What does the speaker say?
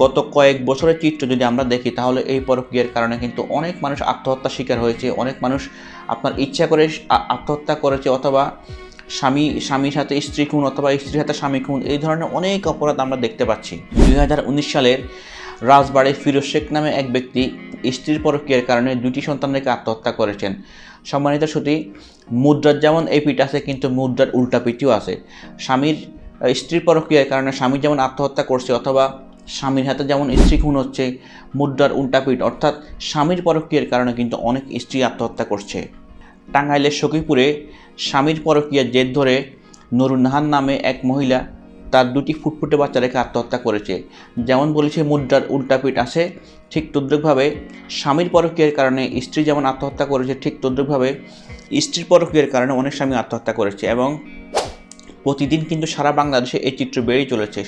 গত কয়েক বছরের চিত্র যদি আমরা দেখি তাহলে এই পরকীয়ার কারণে কিন্তু অনেক মানুষ আত্মহত্যার শিকার হয়েছে, অনেক মানুষ আপনার ইচ্ছা করে আত্মহত্যা করেছে, অথবা স্বামীর সাথে স্ত্রী খুন, অথবা স্ত্রীর সাথে স্বামী খুন, এই ধরনের অনেক অপরাধ আমরা দেখতে পাচ্ছি। 2019 সালের রাজবাড়ির ফিরোজ শেখ নামে এক ব্যক্তি স্ত্রীর পরকীয়ার কারণে 2টি সন্তান রেখে আত্মহত্যা করেছেন। সম্মানিত সুধী, মুদ্রার যেমন এই পিঠ আছে, কিন্তু মুদ্রার উল্টা পিঠও আছে। স্ত্রীর পরকীয়ার কারণে স্বামী যেমন আত্মহত্যা করছে, অথবা স্বামীর হাতে যেমন স্ত্রী খুন হচ্ছে, মুদ্রার উল্টা পিঠ অর্থাৎ স্বামীর পরকীয়ার কারণে কিন্তু অনেক স্ত্রী আত্মহত্যা করছে। টাঙ্গাইলের সখীপুরে স্বামীর পরকীয়ার জের ধরে নুরুন নাহার নামে এক মহিলা তার 2টি ফুটফুটে বাচ্চা রেখে আত্মহত্যা করেছে। যেমন বলেছে মুদ্রার উল্টা পিঠ আছে, ঠিক তদ্রুপভাবে স্বামীর পরকীয়ার কারণে স্ত্রী যেমন আত্মহত্যা করেছে, ঠিক তদ্রুপভাবে স্ত্রীর পরকীয়ার কারণে অনেক স্বামী আত্মহত্যা করেছে। এবং প্রতিদিন কিন্তু সারা বাংলাদেশে এই চিত্র বেড়েই চলেছে।